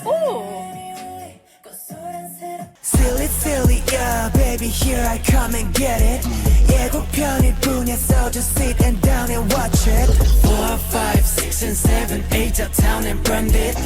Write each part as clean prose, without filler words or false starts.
Ooh. Silly, silly, yeah, baby, here I come and get it. 예고편일 뿐이야, so just sit and down and watch it. 4, 5, 6, and 7, 8, uptown and brand it.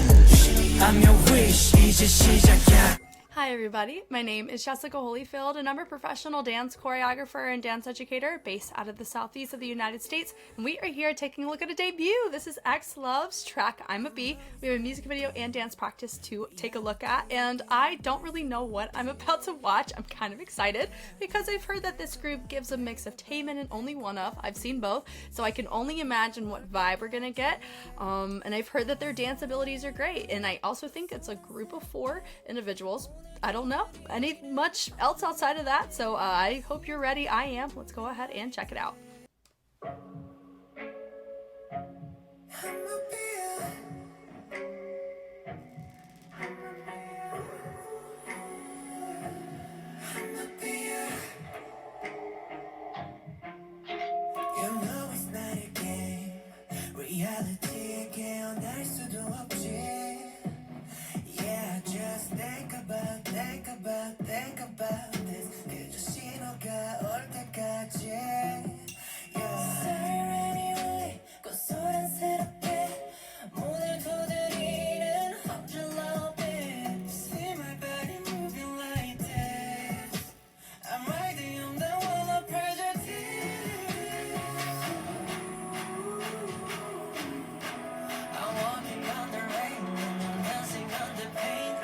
I'm your wish, 이제 시작이야. Hi everybody, my name is Jessica Holyfield and I'm a professional dance choreographer and dance educator based out of the southeast of the United States, and we are here taking a look at a debut. This is XLOV's track, I'm a Bee. We have a music video and dance practice to take a look at, and I don't really know what I'm about to watch. I'm kind of excited because I've heard that this group gives a mix of Taemin and Only One Of. I've seen both, so I can only imagine what vibe we're gonna get, and I've heard that their dance abilities are great, and I also think it's a group of 4 individuals. I don't know any much else outside of that, so I hope you're ready. I am. Let's go ahead and check it out. Think about this. 그저 신호가 올 때까지. Anyway, 고소란스럽게 문을 두드리는 XLOV. See my body moving like this. I'm riding on the wall of prejudice. I'm walking on the rain and I'm dancing on the pain.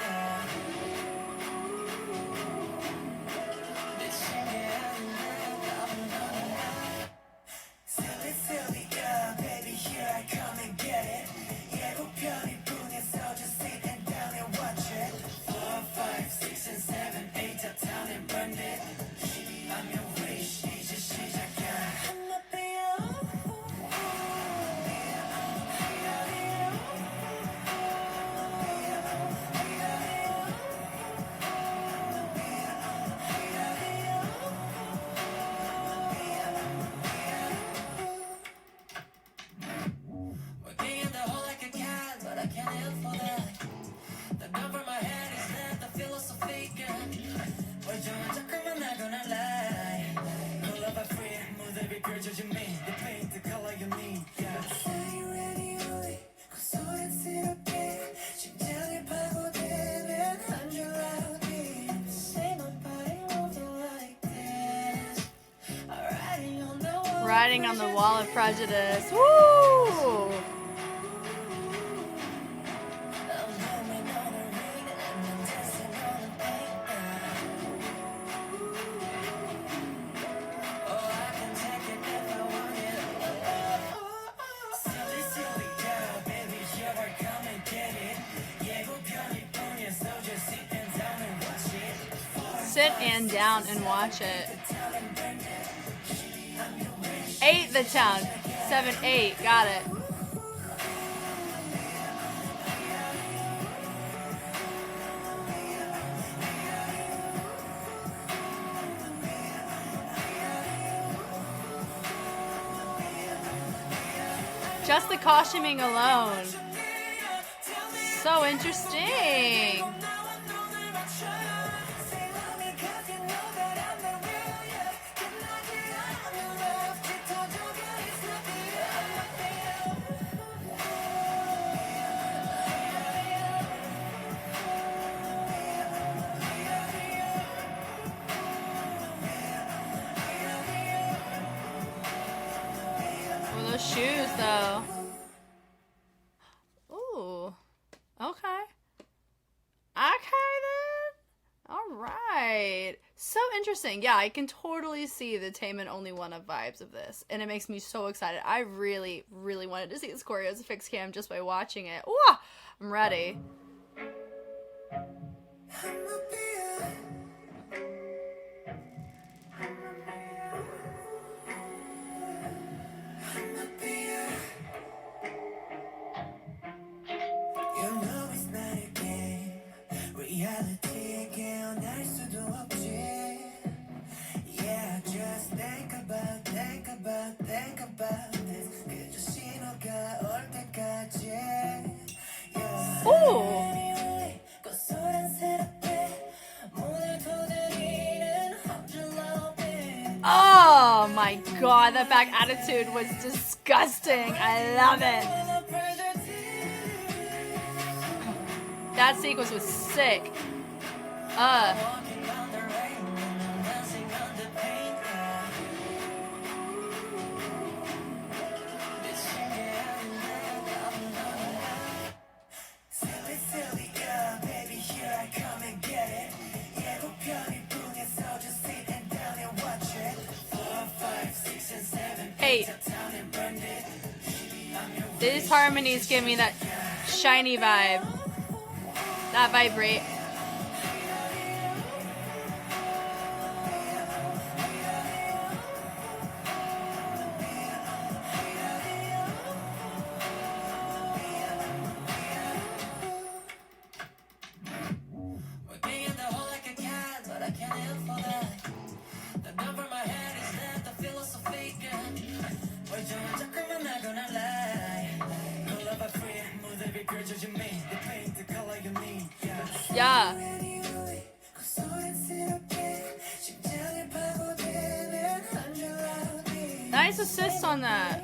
Riding on the wall of prejudice. Woo! Sit and down and watch it. 8 the town. 7, 8. Got it. Just the costuming alone. So interesting. Those shoes though. Ooh. Okay. Okay then. Alright. So interesting. Yeah, I can totally see the Taemin Only One Of vibes of this. And it makes me so excited. I really, really wanted to see this choreo as a fixed cam just by watching it. Ooh, I'm ready. Ooh. my god, that back attitude was disgusting. I love it. That sequence was sick. Hey, these harmonies give me that shiny vibe. That vibrate. Yeah. Nice assist on that.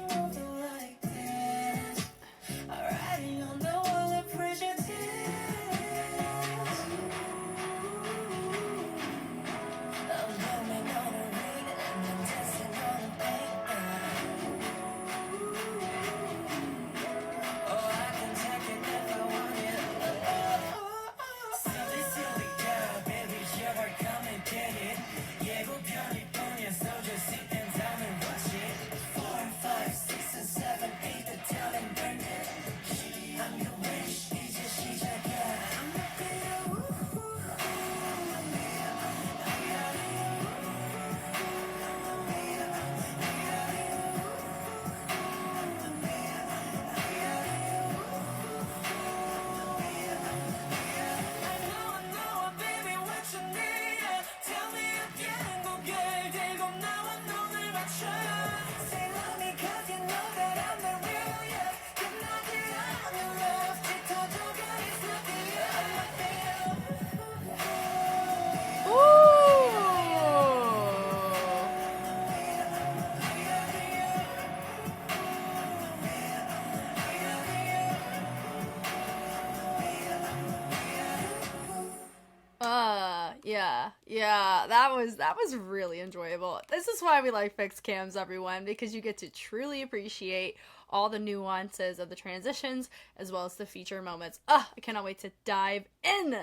Yeah, that was really enjoyable. This is why we like fixed cams, everyone, because you get to truly appreciate all the nuances of the transitions as well as the feature moments. I cannot wait to dive in.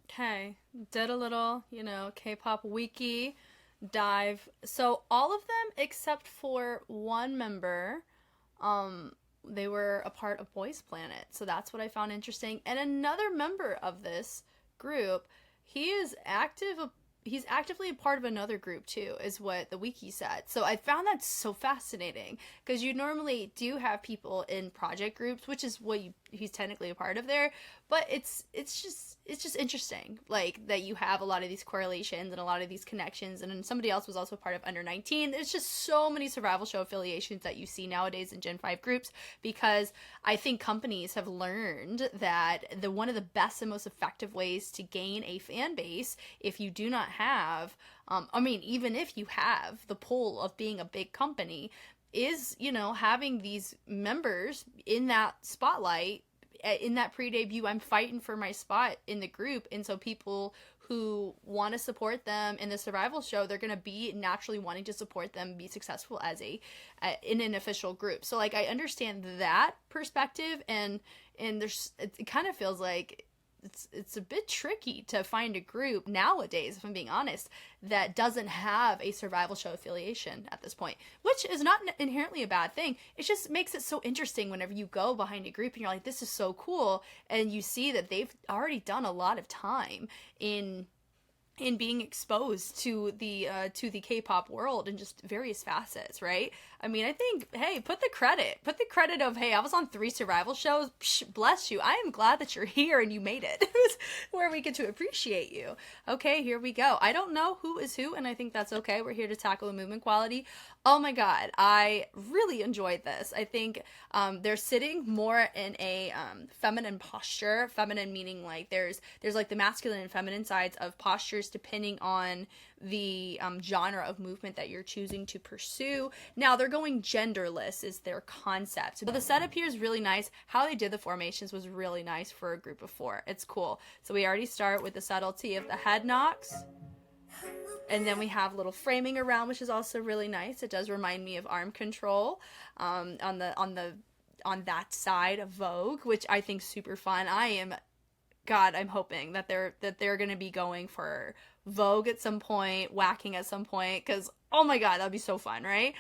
Okay, did a little, K-pop wiki dive. So all of them except for one member, they were a part of Boys Planet. So that's what I found interesting. And another member of this group, he's actively a part of another group too, is what the wiki said. So I found that so fascinating because you normally do have people in project groups, which is what he's technically a part of there, but it's just interesting, like, that you have a lot of these correlations and a lot of these connections. And then somebody else was also part of Under 19. There's just so many survival show affiliations that you see nowadays in Gen 5 groups, because I think companies have learned that one of the best and most effective ways to gain a fan base, if you do not have, even if you have the pull of being a big company, is, having these members in that spotlight, in that pre-debut. I'm fighting for my spot in the group, and so people who want to support them in the survival show, they're going to be naturally wanting to support them be successful as in an official group. So, like, I understand that perspective, and it kind of feels like it's a bit tricky to find a group nowadays, if I'm being honest, that doesn't have a survival show affiliation at this point, which is not inherently a bad thing. It just makes it so interesting whenever you go behind a group and you're like, this is so cool, and you see that they've already done a lot of time in being exposed to the K-pop world in just various facets, right? I mean, I think, hey, put the credit of, hey, I was on 3 survival shows. Psh, bless you. I am glad that you're here and you made it. Where we get to appreciate you. Okay, here we go. I don't know who is who, and I think that's okay. We're here to tackle the movement quality. Oh my God, I really enjoyed this. I think they're sitting more in a feminine posture. Feminine meaning like there's like the masculine and feminine sides of postures depending on the genre of movement that you're choosing to pursue. Now they're going genderless is their concept. So the setup here is really nice. How they did the formations was really nice for a group of 4. It's cool. So we already start with the subtlety of the head knocks. And then we have little framing around, which is also really nice. It does remind me of arm control on that side of Vogue, which I think super fun. I'm hoping that they're going to be going for Vogue at some point, whacking at some point, because, oh my God, that'd be so fun, right?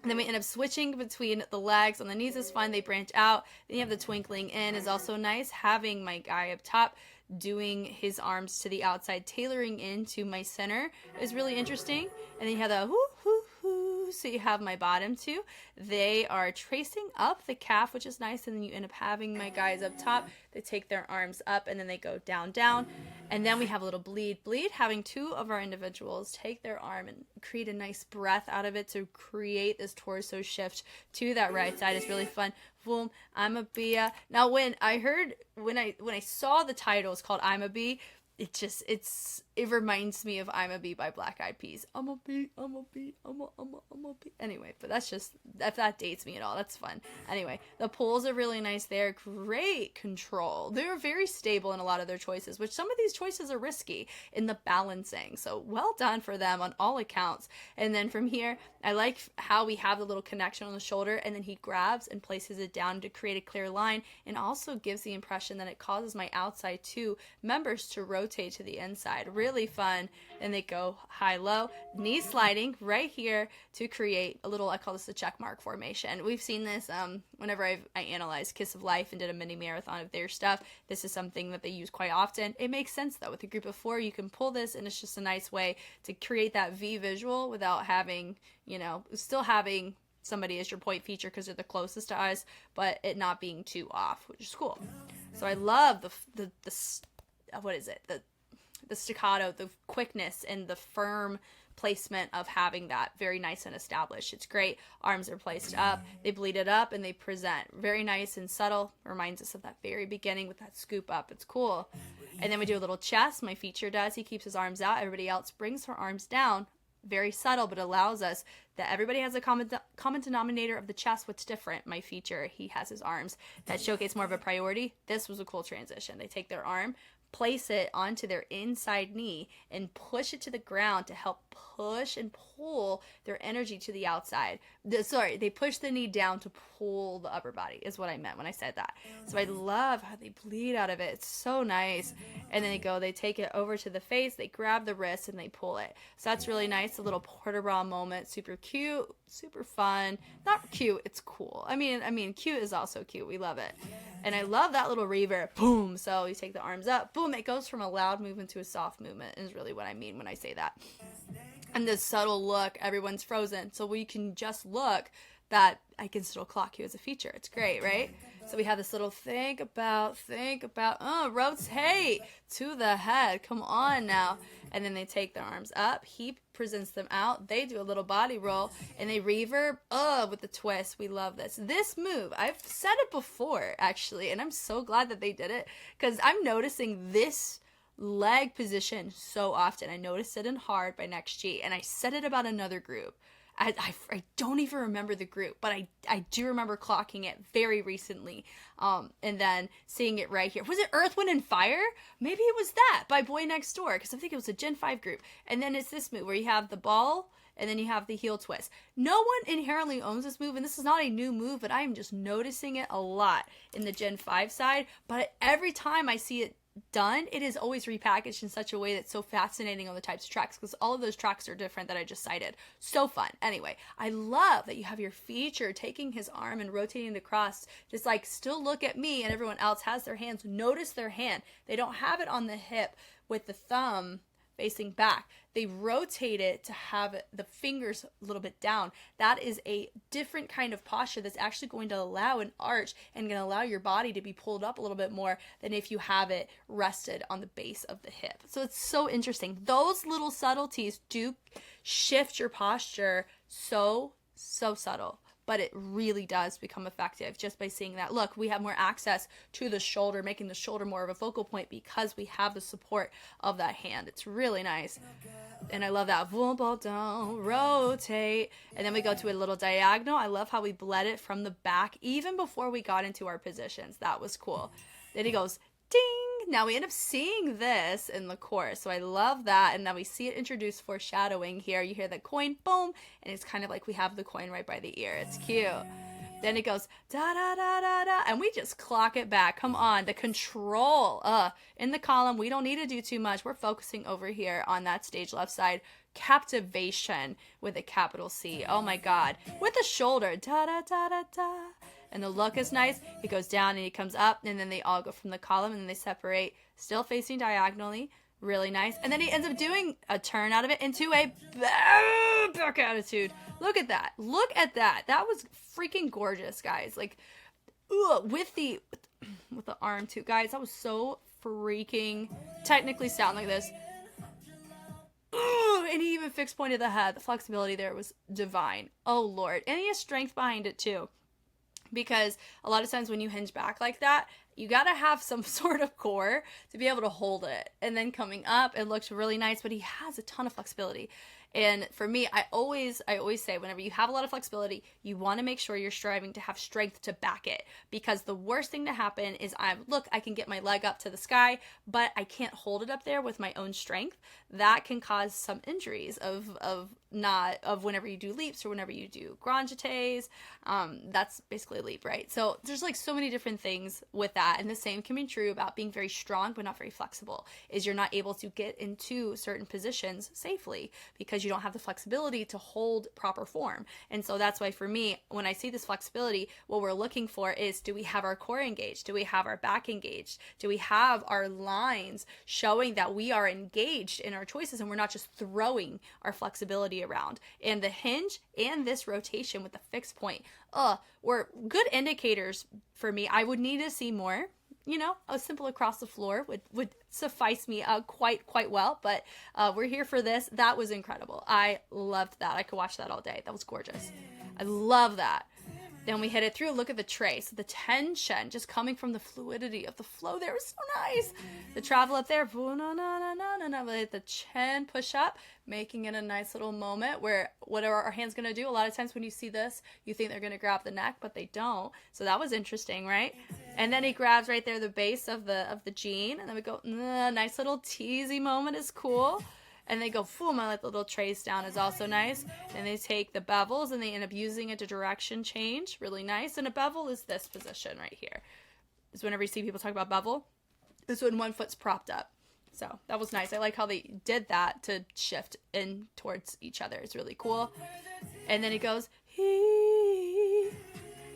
And then we end up switching between the legs. On the knees is fun. They branch out. Then you have the twinkling in is also nice. Having my guy up top doing his arms to the outside, tailoring into my center is really interesting. And then you have the hoo, hoo, hoo. So you have my bottom two. They are tracing up the calf, which is nice. And then you end up having my guys up top. They take their arms up and then they go down, down. And then we have a little bleed, having 2 of our individuals take their arm and create a nice breath out of it to create this torso shift to that right side. It's really fun. Boom, I'm a bee. Now when I saw the title is called I'm a Bee, it reminds me of I'm a Bee by Black Eyed Peas. I'm a bee, I'm a bee, I'm a bee. Anyway, but that's just, if that dates me at all, that's fun. Anyway, the pulls are really nice there. Great control. They're very stable in a lot of their choices, which some of these choices are risky in the balancing. So well done for them on all accounts. And then from here, I like how we have the little connection on the shoulder and then he grabs and places it down to create a clear line and also gives the impression that it causes my outside 2 members to rotate to the inside. Really fun. And they go high-low, knee sliding right here to create a little, I call this the check mark formation. We've seen this whenever I analyzed Kiss of Life and did a mini marathon of their stuff. This is something that they use quite often. It makes sense though. With a group of 4, you can pull this and it's just a nice way to create that V visual without having, still having somebody as your point feature because they're the closest to us, but it not being too off, which is cool. So I love the what is it? The staccato, the quickness, and the firm placement of having that very nice and established. It's great. Arms are placed up. They bleed it up and they present. Very nice and subtle. Reminds us of that very beginning with that scoop up. It's cool. And then we do a little chest. My feature does. He keeps his arms out. Everybody else brings her arms down. Very subtle, but allows us that everybody has a common denominator of the chest. What's different? My feature, he has his arms. That showcase more of a priority. This was a cool transition. They take their arm, place it onto their inside knee and push it to the ground to help push and pull their energy to the outside. They push the knee down to pull the upper body is what I meant when I said that. So I love how they bleed out of it. It's so nice. And then they take it over to the face, they grab the wrist and they pull it. So that's really nice. A little port de bras moment. Super cute, super fun. Not cute, it's cool. I mean, cute is also cute. We love it. And I love that little reverb. Boom. So you take the arms up. Boom. It goes from a loud movement to a soft movement is really what I mean when I say that. And this subtle look, everyone's frozen. So we can just look that I can still clock you as a feature. It's great, right? So we have this little think about, rotate to the head. Come on now. And then they take their arms up. He presents them out. They do a little body roll and they reverb with the twist. We love this. This move, I've said it before actually, and I'm so glad that they did it because I'm noticing this leg position so often. I noticed it in Hard by Next G, and I said it about another group. I don't even remember the group, but I do remember clocking it very recently, and then seeing it right here. Was it Earth, Wind, and Fire? Maybe it was that by Boy Next Door, because I think it was a Gen 5 group. And then it's this move where you have the ball, and then you have the heel twist. No one inherently owns this move, and this is not a new move, but I am just noticing it a lot in the Gen 5 side. But every time I see it done, it is always repackaged in such a way that's so fascinating on the types of tracks because all of those tracks are different that I just cited. So fun. Anyway, I love that you have your feature taking his arm and rotating it across, just like still look at me, and everyone else has their hands. Notice their hand. They don't have it on the hip with the thumb facing back. They rotate it to have the fingers a little bit down. That is a different kind of posture that's actually going to allow an arch and going to allow your body to be pulled up a little bit more than if you have it rested on the base of the hip. So it's so interesting. Those little subtleties do shift your posture so subtle. but it really does become effective just by seeing that. Look, we have more access to the shoulder, making the shoulder more of a focal point because we have the support of that hand. It's really nice. And I love that. Rotate. And then we go to a little diagonal. I love how we bled it from the back even before we got into our positions. That was cool. Then he goes, ding. Now we end up seeing this in the chorus. So I love that. And now we see it introduced foreshadowing here. You hear the coin, boom. And it's kind of like we have the coin right by the ear. It's cute. Then it goes da da da da da, and we just clock it back. Come on, the control in the column. We don't need to do too much. We're focusing over here on that stage left side. Captivation with a capital C. Oh my God, with the shoulder da da da da da, and the look is nice. He goes down and he comes up, and then they all go from the column, and then they separate, still facing diagonally. Really nice. And then he ends up doing a turn out of it into a back attitude. Look at that. Look at that. That was freaking gorgeous, guys. Like, with the arm too, guys. That was so freaking technically sound like this. And he even fixed pointed the head. The flexibility there was divine. Oh Lord. And he has strength behind it too. Because a lot of times when you hinge back like that, you got to have some sort of core to be able to hold it. And then coming up, it looks really nice, but he has a ton of flexibility. And for me, I always say, whenever you have a lot of flexibility, you want to make sure you're striving to have strength to back it. Because the worst thing to happen is I can get my leg up to the sky, but I can't hold it up there with my own strength. That can cause some injuries of whenever you do leaps or whenever you do grand jetés. That's basically a leap, right? So there's like so many different things with that. And the same can be true about being very strong, but not very flexible, is you're not able to get into certain positions safely because you don't have the flexibility to hold proper form. And so that's why for me, when I see this flexibility, what we're looking for is, do we have our core engaged? Do we have our back engaged? Do we have our lines showing that we are engaged in our choices and we're not just throwing our flexibility around? And the hinge and this rotation with the fixed point were good indicators for me. I would need to see more. A simple across the floor would suffice me quite well, but we're here for this. That was incredible. I loved that. I could watch that all day. That was gorgeous. I love that. Then we hit it through. Look at the trace. The tension just coming from the fluidity of the flow there was so nice. The travel up there. The chin push up, making it a nice little moment where what are our hands going to do? A lot of times when you see this, you think they're going to grab the neck, but they don't. So that was interesting, right? And then he grabs right there the base of the jean. And then we go, nice little teasy moment is cool. And they go, boom, I like the little trace down is also nice. And they take the bevels and they end up using it to direction change. Really nice. And a bevel is this position right here. Is whenever you see people talk about bevel, it's when one foot's propped up. So that was nice. I like how they did that to shift in towards each other. It's really cool. And then it goes, he.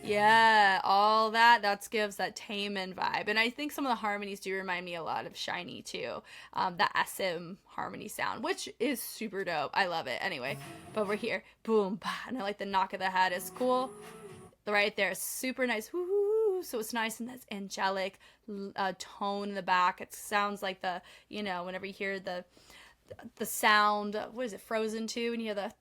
Yeah, all that gives that Taemin vibe. And I think some of the harmonies do remind me a lot of Shiny too. That SM harmony sound, which is super dope. I love it. Anyway, but we're here. Boom, bah, and I like the knock of the head is cool. Right there, super nice. Woo-hoo. So it's nice and that's angelic tone in the back. It sounds like whenever you hear the sound, what is it, Frozen 2, and you hear the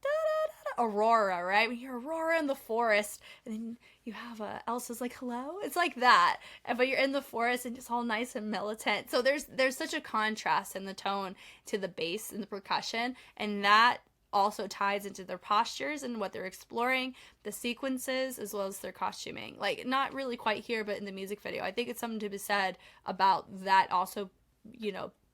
Aurora, right? When you hear Aurora in the forest, and then you have Elsa's like, hello? It's like that. But you're in the forest and it's all nice and militant. So there's such a contrast in the tone to the bass and the percussion, and that also ties into their postures and what they're exploring, the sequences, as well as their costuming. Like, not really quite here, but in the music video. I think it's something to be said about that also,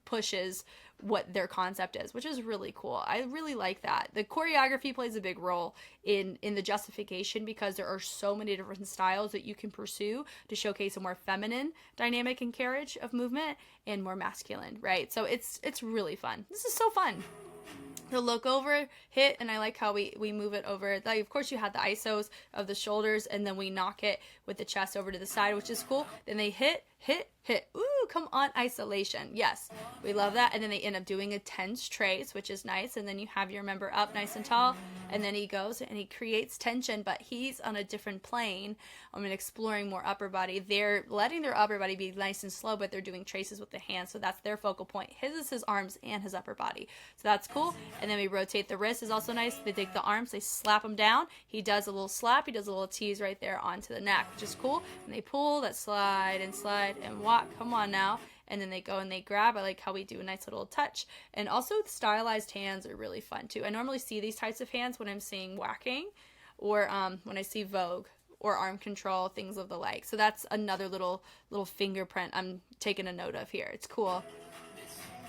pushes what their concept is, which is really cool. I really like that. The choreography plays a big role in the justification because there are so many different styles that you can pursue to showcase a more feminine dynamic and carriage of movement and more masculine, right? So it's really fun. This is so fun. The look over hit, and I like how we move it over. Like, of course, you had the isos of the shoulders, and then we knock it with the chest over to the side, which is cool. Then they hit. Ooh, come on, isolation. Yes, we love that. And then they end up doing a tense trace, which is nice. And then you have your member up nice and tall. And then he goes and he creates tension, but he's on a different plane. I mean, exploring more upper body. They're letting their upper body be nice and slow, but they're doing traces with the hands. So that's their focal point. His is his arms and his upper body. So that's cool. And then we rotate the wrist is also nice. They take the arms, they slap them down. He does a little slap. He does a little tease right there onto the neck, which is cool. And they pull that slide and walk. Come on now. And then they go and they grab. I like how we do a nice little touch. And also the stylized hands are really fun too. I normally see these types of hands when I'm seeing whacking or when I see Vogue or arm control, things of the like. So that's another little fingerprint I'm taking a note of here. It's cool.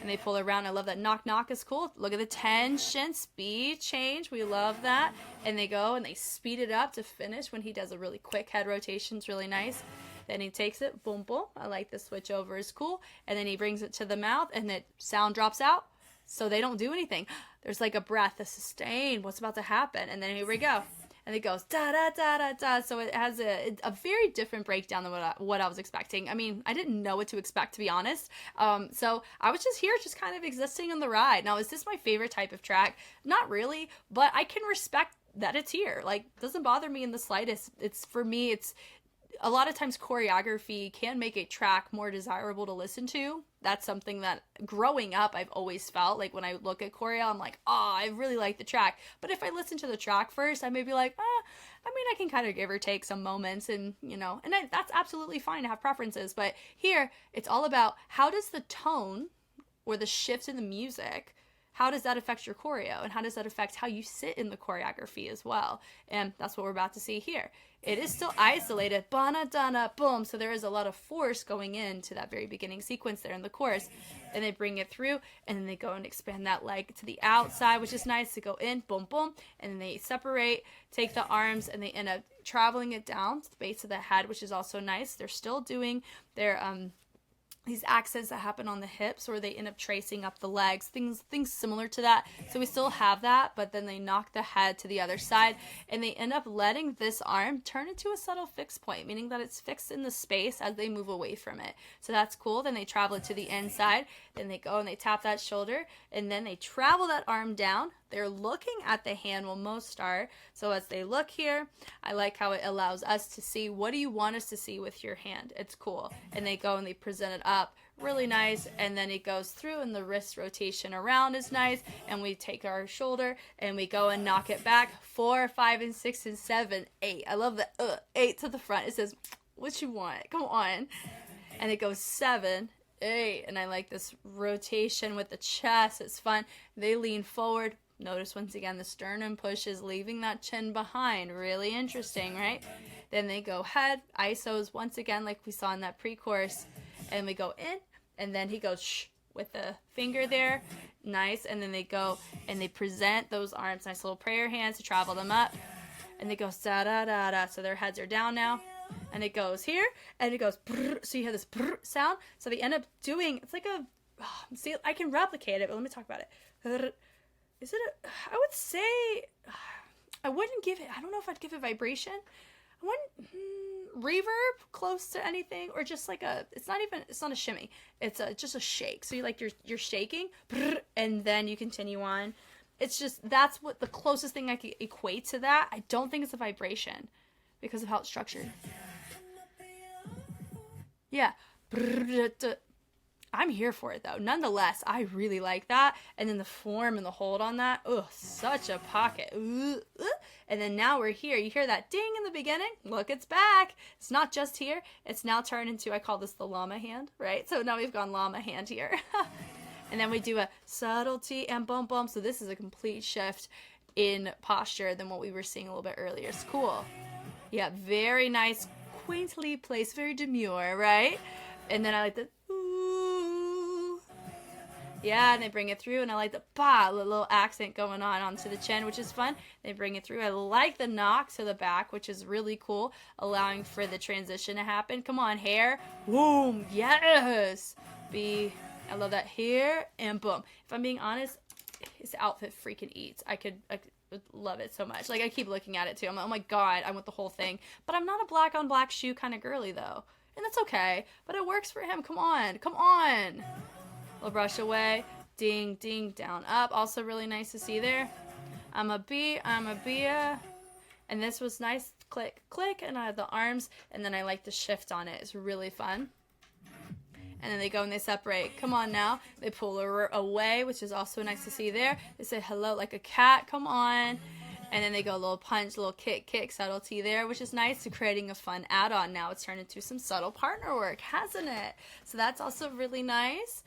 And they pull around. I love that. Knock knock is cool. Look at the tension, speed change. We love that. And they go and they speed it up to finish when he does a really quick head rotation. It's really nice. Then he takes it, boom, boom. I like the switch over is cool. And then he brings it to the mouth and the sound drops out. So they don't do anything. There's like a breath, a sustain. What's about to happen? And then here we go. And it goes da da da da da. So it has a very different breakdown than what I was expecting. I mean, I didn't know what to expect, to be honest. So I was just here, just kind of existing on the ride. Now, is this my favorite type of track? Not really, but I can respect that it's here. Like, it doesn't bother me in the slightest. It's for me, it's a lot of times choreography can make a track more desirable to listen to. That's something that growing up I've always felt. Like when I look at choreo, I'm like, oh, I really like the track. But if I listen to the track first, I may be like, I mean, I can kind of give or take some moments and, that's absolutely fine to have preferences. But here, it's all about how does the tone or the shift in the music, how does that affect your choreo? And how does that affect how you sit in the choreography as well? And that's what we're about to see here. It is still isolated, bana dana, boom. So there is a lot of force going into that very beginning sequence there in the chorus. And they bring it through, and then they go and expand that leg to the outside, which is nice to go in, boom, boom. And then they separate, take the arms, and they end up traveling it down to the base of the head, which is also nice. They're still doing their these accents that happen on the hips, or they end up tracing up the legs, things similar to that. So we still have that, but then they knock the head to the other side, and they end up letting this arm turn into a subtle fixed point, meaning that it's fixed in the space as they move away from it. So that's cool. Then they travel it to the inside, then they go and they tap that shoulder, and then they travel that arm down. They're looking at the hand will most start. So as they look here, I like how it allows us to see, what do you want us to see with your hand? It's cool. And they go and they present it up really nice, and then it goes through, and the wrist rotation around is nice, and we take our shoulder and we go and knock it back 4, 5, and 6, and 7, 8. I love the 8 to the front. It says, what you want? Come on. And it goes 7, 8, and I like this rotation with the chest. It's fun. They lean forward. Notice once again the sternum pushes, leaving that chin behind. Really interesting, right? Then they go head, isos once again like we saw in that pre-chorus, and we go in, and then he goes shh with the finger there. Nice. And then they go and they present those arms, nice little prayer hands to travel them up, and they go da da da da. So their heads are down now, and it goes here, and it goes brr, so you hear this brr sound. So they end up doing, it's like a, see, I can replicate it, but let me talk about it. Is it I would say, I wouldn't give it, I don't know if I'd give it vibration. I wouldn't, reverb close to anything, or just like it's not a shimmy. It's just a shake. So you're shaking, and then you continue on. It's just, that's what the closest thing I could equate to that. I don't think it's a vibration because of how it's structured. Yeah. I'm here for it though. Nonetheless, I really like that. And then the form and the hold on that. Oh, such a pocket. And then now we're here. You hear that ding in the beginning? Look, it's back. It's not just here. It's now turned into, I call this the llama hand, right? So now we've gone llama hand here. And then we do a subtlety and bump bump. So this is a complete shift in posture than what we were seeing a little bit earlier. It's cool. Yeah, very nice, quaintly placed, very demure, right? And then I like the yeah, and they bring it through, and I like the little accent going on onto the chin, which is fun. They bring it through. I like the knock to the back, which is really cool, allowing for the transition to happen. Come on, hair, boom, yes. I love that, here, and boom. If I'm being honest, his outfit freaking eats. I could love it so much. Like, I keep looking at it too. I'm like, oh my god, I want the whole thing. But I'm not a black on black shoe kind of girly though. and that's okay, but it works for him. Come on, come on. We'll brush away, ding, ding, down, up. Also really nice to see there. I'm a bee, and this was nice, click, click, and I have the arms, and then I like the shift on it. It's really fun. And then they go and they separate. Come on now. They pull her away, which is also nice to see there. They say hello like a cat. Come on. And then they go a little punch, a little kick, kick, subtlety there, which is nice to creating a fun add-on. Now it's turned into some subtle partner work, hasn't it? So that's also really nice.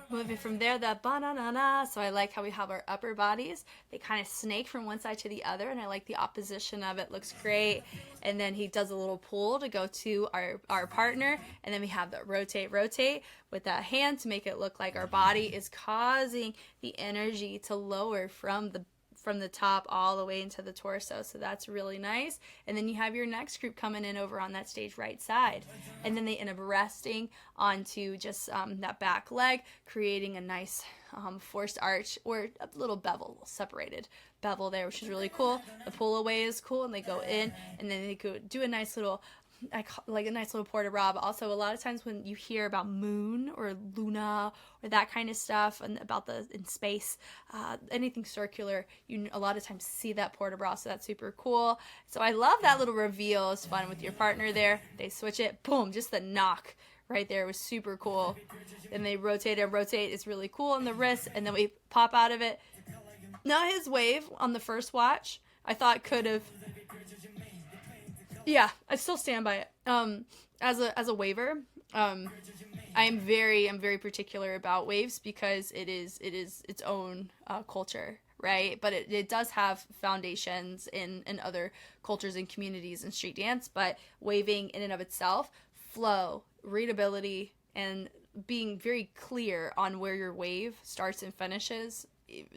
Moving from there, that ba-na-na-na. So I like how we have our upper bodies. They kind of snake from one side to the other, and I like the opposition of it. Looks great. And then he does a little pull to go to our partner, and then we have the rotate, rotate with that hand to make it look like our body is causing the energy to lower from the top all the way into the torso. So that's really nice. And then you have your next group coming in over on that stage right side. And then they end up resting onto just that back leg, creating a nice forced arch or a little bevel, separated bevel there, which is really cool. The pull away is cool, and they go in, and then they go do a nice little, like a nice little port de bras. But also a lot of times when you hear about moon or luna or that kind of stuff, and about the in space, anything circular, you a lot of times see that port de bras. So that's super cool. So I love that little reveal. It's fun with your partner there. They switch it, boom, just the knock right there was super cool. Then they rotate and rotate. It's really cool on the wrist, and then we pop out of it. Not his wave on the first watch. I thought could have. Yeah, I still stand by it. As a waver, I'm very particular about waves because it is its own culture, right? But it does have foundations in other cultures and communities and street dance. But waving in and of itself, flow, readability, and being very clear on where your wave starts and finishes,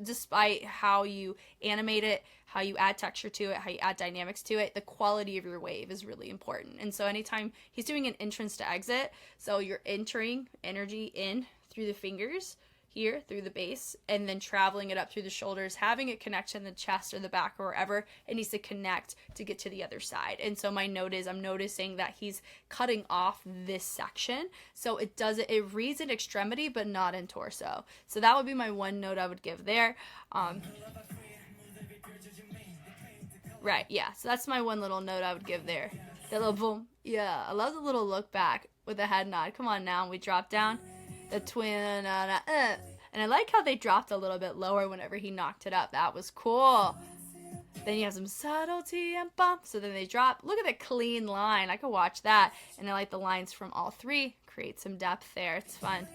despite how you animate it, how you add texture to it, how you add dynamics to it, the quality of your wave is really important. And so anytime he's doing an entrance to exit, so you're entering energy in through the fingers here, through the base, and then traveling it up through the shoulders, having it connect in the chest or the back or wherever it needs to connect to get to the other side. And so my note is I'm noticing that he's cutting off this section, so it reads in extremity but not in torso. So that would be my one note I would give there. Right, yeah, so that's my one little note I would give there. That little boom. Yeah, I love the little look back with the head nod. Come on now, we drop down. The twin, and I like how they dropped a little bit lower whenever he knocked it up. That was cool. Then you have some subtlety and bump. So then they drop. Look at the clean line. I could watch that. And I like the lines from all three. Create some depth there. It's fun.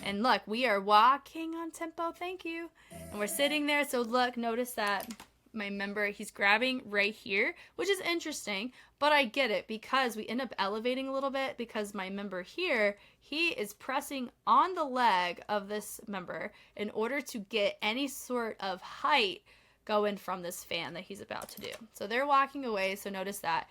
And look, we are walking on tempo. Thank you. And we're sitting there. So look, notice that my member, he's grabbing right here, which is interesting, but I get it because we end up elevating a little bit because my member here, he is pressing on the leg of this member in order to get any sort of height going from this fan that he's about to do. So they're walking away, so notice that.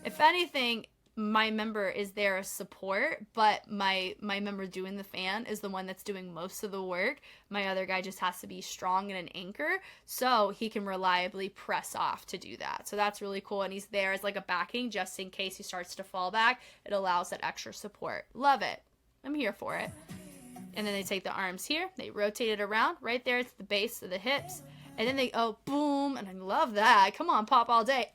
If anything, my member is there as support, but my member doing the fan is the one that's doing most of the work. My other guy just has to be strong and an anchor so he can reliably press off to do that. So that's really cool, and he's there as like a backing just in case he starts to fall back. It allows that extra support. Love it. I'm here for it. And then they take the arms here, they rotate it around right there to the base of the hips. And then they, oh, boom, and I love that. Come on, pop all day.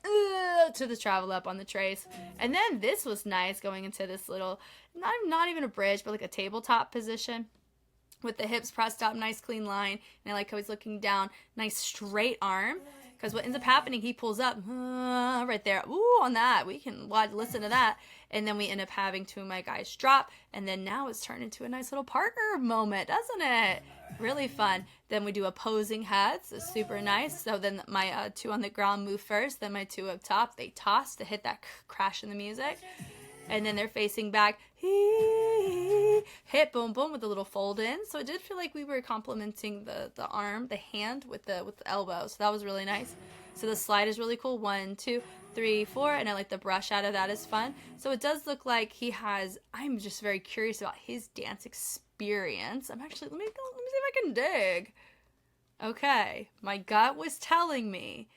To the travel up on the trace. And then this was nice going into this little, not even a bridge, but like a tabletop position with the hips pressed up, nice clean line. And I like how he's looking down, nice straight arm. Because what ends up happening, he pulls up right there. Ooh, on that. We can listen to that. And then we end up having two of my guys drop. And then now it's turned into a nice little partner moment, doesn't it? Really fun. Then we do opposing heads. It's super nice. So then my two on the ground move first. Then my two up top, they toss to hit that crash in the music. And then they're facing back. Hit, boom, boom, with a little fold in. So it did feel like we were complementing the arm, the hand with the elbow. So that was really nice. So the slide is really cool. 1, 2, 3, 4. And I like the brush out of that is fun. So it does look like he has, I'm just very curious about his dance experience. I'm actually, let me see if I can dig. Okay. My gut was telling me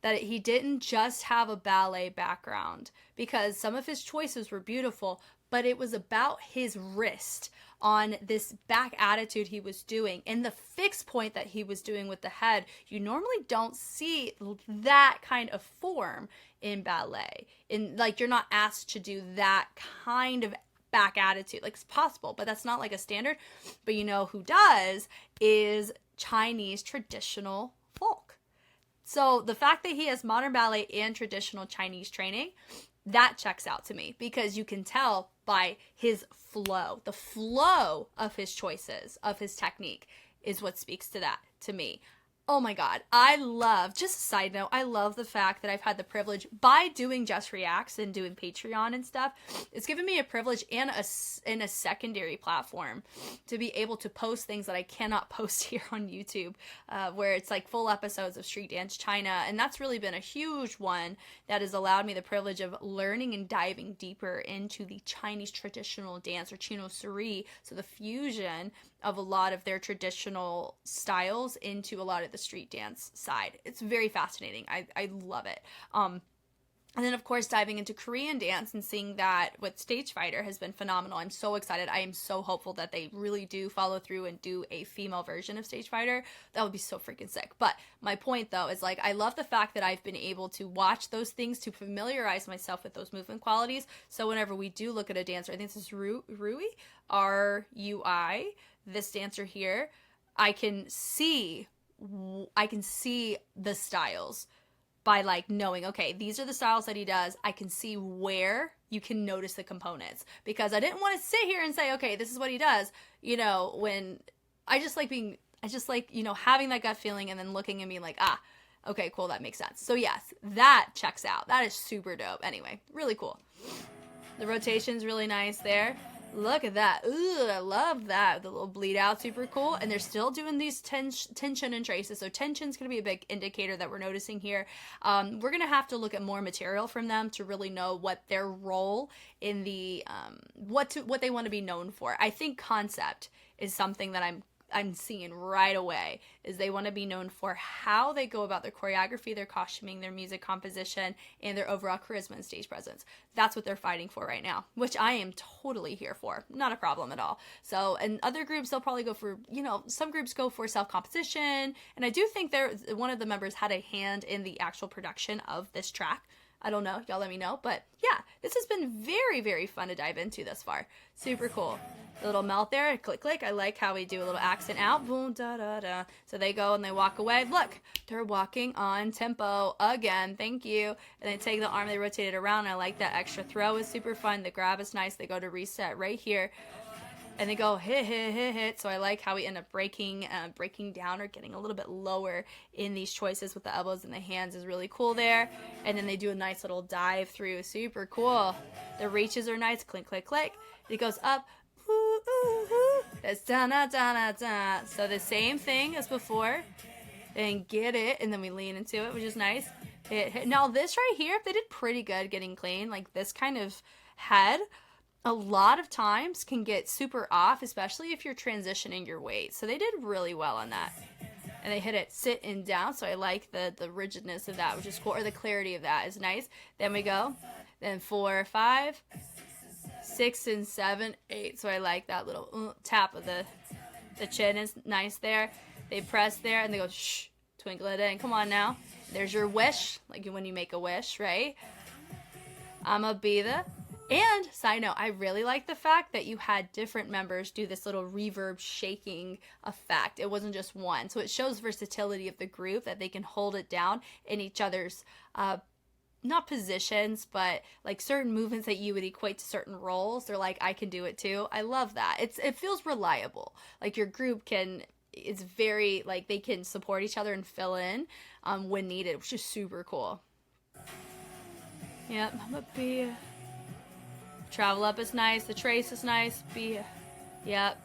that he didn't just have a ballet background, because some of his choices were beautiful, but it was about his wrist on this back attitude he was doing and the fixed point that he was doing with the head. You normally don't see that kind of form in ballet. Like, you're not asked to do that kind of back attitude. Like, it's possible, but that's not like a standard. But you know who does is Chinese traditional folk. So the fact that he has modern ballet and traditional Chinese training, that checks out to me, because you can tell by his flow. The flow of his choices, of his technique, is what speaks to that to me. Oh my God, just a side note, I love the fact that I've had the privilege, by doing Just Reacts and doing Patreon and stuff, it's given me a privilege and a secondary platform to be able to post things that I cannot post here on YouTube, where it's like full episodes of Street Dance China, and that's really been a huge one that has allowed me the privilege of learning and diving deeper into the Chinese traditional dance, or chinoiserie, so the fusion of a lot of their traditional styles into a lot of the street dance side. It's very fascinating. I love it. And then, of course, diving into Korean dance and seeing that with Stage Fighter has been phenomenal. I'm so excited. I am so hopeful that they really do follow through and do a female version of Stage Fighter. That would be so freaking sick. But my point, though, is like, I love the fact that I've been able to watch those things to familiarize myself with those movement qualities. So whenever we do look at a dancer, I think this is Rui, R-U-I, this dancer here, I can see the styles by like knowing, okay, these are the styles that he does. I can see where you can notice the components, because I didn't want to sit here and say, okay, this is what he does. You know, when I just like, you know, having that gut feeling and then looking and being like, okay, cool, that makes sense. So yes, that checks out. That is super dope. Anyway, really cool. The rotation's really nice there. Look at that. Ooh, I love that. The little bleed out, super cool. And they're still doing these tension and traces. So tension's going to be a big indicator that we're noticing here. We're going to have to look at more material from them to really know what their role in the, what they want to be known for. I think concept is something that I'm seeing right away, is they want to be known for how they go about their choreography, their costuming, their music composition, and their overall charisma and stage presence. That's what they're fighting for right now, which I am totally here for. Not a problem at all. So, and other groups, they'll probably go for, you know, some groups go for self-composition, and I do think one of the members had a hand in the actual production of this track. I don't know. Y'all let me know. But yeah, this has been very, very fun to dive into thus far. Super cool. A little melt there, click, click. I like how we do a little accent out. Boom, da, da, da. So they go and they walk away. Look, they're walking on tempo again. Thank you. And they take the arm, they rotate it around. I like that extra throw is super fun. The grab is nice. They go to reset right here. And they go hit, hit, hit, hit. So I like how we end up breaking down or getting a little bit lower in these choices with the elbows and the hands is really cool there. And then they do a nice little dive through. Super cool. The reaches are nice. Click, click, click. It goes up. Ooh, ooh, ooh. That's da da da da da. So the same thing as before. And get it. And then we lean into it, which is nice. Hit, hit. Now this right here, they did pretty good getting clean. Like this kind of head, a lot of times can get super off, especially if you're transitioning your weight. So they did really well on that. And they hit it sit and down. So I like the rigidness of that, which is cool. Or the clarity of that is nice. Then we go. Then 4, 5, 6, and 7, 8. So I like that little tap of the chin is nice there. They press there and they go shh, twinkle it in. Come on now. There's your wish, like when you make a wish, right? I'ma be the... And, side note, I really like the fact that you had different members do this little reverb shaking effect. It wasn't just one. So it shows versatility of the group, that they can hold it down in each other's, not positions, but like certain movements that you would equate to certain roles. They're like, I can do it too. I love that. It feels reliable. Like your group it's very, like they can support each other and fill in when needed, which is super cool. Yep, I'm gonna be... Travel up is nice. The trace is nice. Yep.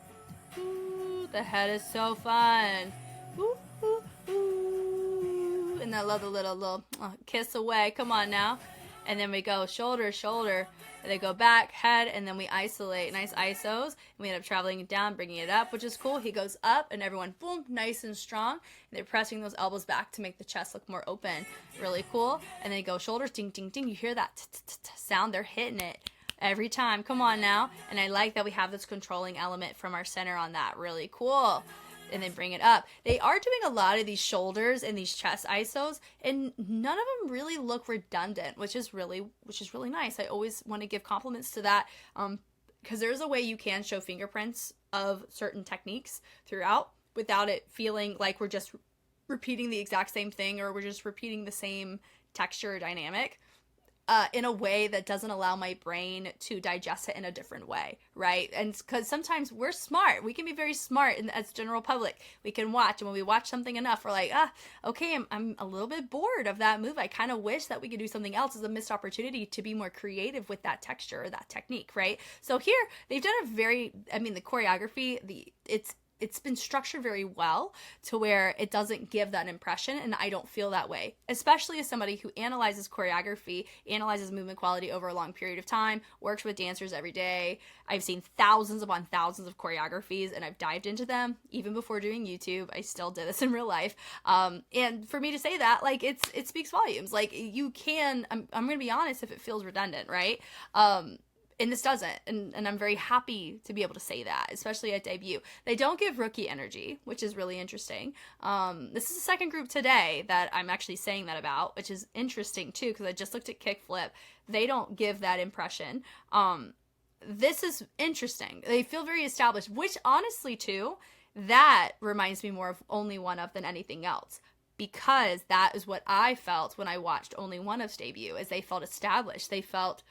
Ooh, the head is so fun. Ooh, ooh, ooh. And I love the little kiss away. Come on now. and then we go shoulder, shoulder, and they go back, head, and then we isolate, nice isos, and we end up traveling it down, bringing it up, which is cool. He goes up, and everyone, boom, nice and strong, and they're pressing those elbows back to make the chest look more open. Really cool. And then they go shoulders, ding, ding, ding. You hear that sound? They're hitting it every time. Come on now. And I like that we have this controlling element from our center on that. Really cool. And then bring it up. They are doing a lot of these shoulders and these chest isos, and none of them really look redundant, which is really nice. I always want to give compliments to that, because there's a way you can show fingerprints of certain techniques throughout without it feeling like we're just repeating the exact same thing, or we're just repeating the same texture or dynamic. In a way that doesn't allow my brain to digest it in a different way, right? And because sometimes we're smart. We can be very smart as general public. We can watch, and when we watch something enough, we're like, okay, I'm a little bit bored of that move. I kind of wish that we could do something else. It's a missed opportunity to be more creative with that texture or that technique, right? So here, they've done the choreography, it's been structured very well to where it doesn't give that impression, and I don't feel that way, especially as somebody who analyzes choreography, analyzes movement quality over a long period of time, works with dancers every day. I've seen thousands upon thousands of choreographies, and I've dived into them even before doing YouTube. I still did this in real life, and for me to say that, like, it speaks volumes. Like, you can, I'm gonna be honest, if it feels redundant, right? And this doesn't, and I'm very happy to be able to say that, especially at debut. They don't give rookie energy, which is really interesting. This is the second group today that I'm actually saying that about, which is interesting too, because I just looked at kickflip. They don't give that impression. This is interesting. They feel very established, which honestly too, that reminds me more of Only One Of than anything else. Because that is what I felt when I watched Only One Of's debut, is they felt established. They felt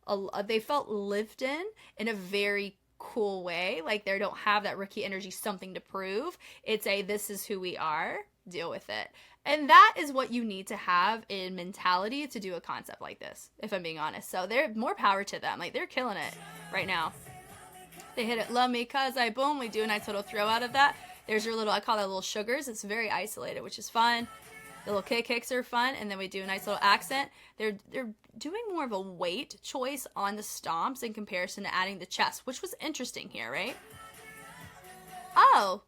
lived in a very cool way. Like, they don't have that rookie energy, something to prove. It's this is who we are, deal with it. And that is what you need to have in mentality to do a concept like this, if I'm being honest. So they're more power to them. Like, they're killing it right now. They hit it, love me cause I boom. We do a nice little throw out of that. There's your little, I call that little sugars. It's very isolated, which is fun. The little kicks are fun, and then we do a nice little accent. They're doing more of a weight choice on the stomps in comparison to adding the chest, which was interesting here, right? Oh,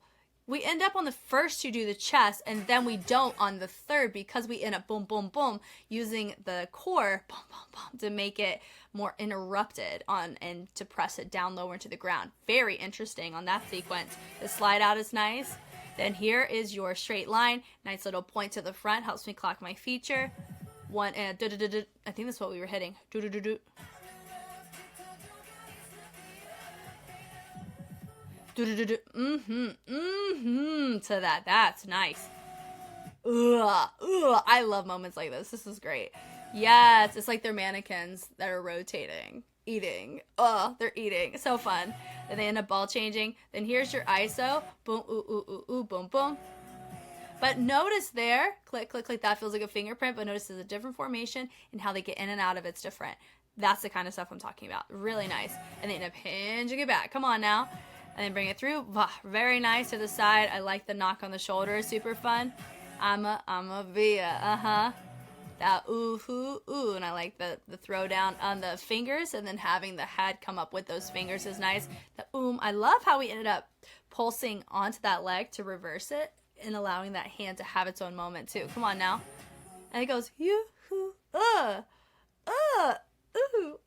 we end up on the first to do the chest, and then we don't on the third, because we end up boom, boom, boom, using the core boom, boom, boom, to make it more interrupted and to press it down lower into the ground. Very interesting on that sequence. The slide out is nice. Then here is your straight line. Nice little point to the front. Helps me clock my feature. One and I think that's what we were hitting. To that. That's nice. I love moments like this. This is great. Yes, it's like they're mannequins that are rotating. Eating. They're eating. So fun. Then they end up ball changing. Then here's your ISO. Boom, boom, boom. But notice there, click, click, click. That feels like a fingerprint, but notice there's a different formation, and how they get in and out of it's different. That's the kind of stuff I'm talking about. Really nice. And they end up hinging it back. Come on now. And then bring it through. Very nice to the side. I like the knock on the shoulder. Super fun. I'm a via. That ooh, and I like the throw down on the fingers, and then having the head come up with those fingers is nice. The I love how we ended up pulsing onto that leg to reverse it, and allowing that hand to have its own moment too. Come on now. And it goes, yoo-hoo, ooh,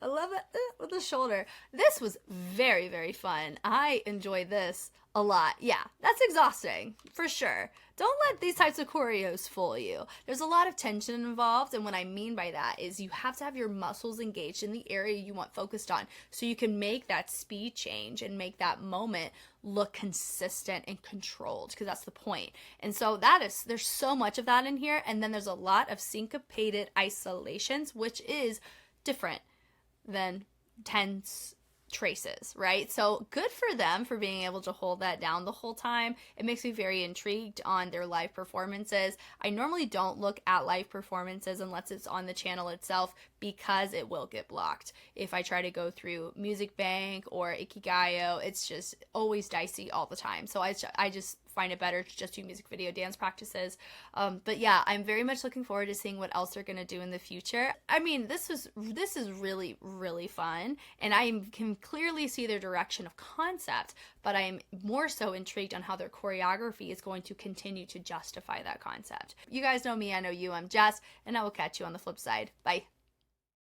I love it, with the shoulder. This was very, very fun. I enjoyed this a lot. Yeah, that's exhausting, for sure. Don't let these types of choreos fool you. There's a lot of tension involved, and what I mean by that is you have to have your muscles engaged in the area you want focused on, so you can make that speed change and make that moment look consistent and controlled, because that's the point. And so there's so much of that in here, and then there's a lot of syncopated isolations, which is different than tense traces, right? So good for them for being able to hold that down the whole time. It makes me very intrigued on their live performances. I normally don't look at live performances unless it's on the channel itself, because it will get blocked. If I try to go through Music Bank or Ikigayo, it's just always dicey all the time. So I just find it better to just do music video dance practices. But yeah, I'm very much looking forward to seeing what else they're going to do in the future. I mean, this is really, really fun, and I can clearly see their direction of concept, but I'm more so intrigued on how their choreography is going to continue to justify that concept. You guys know me, I know you, I'm Jess, and I will catch you on the flip side. Bye.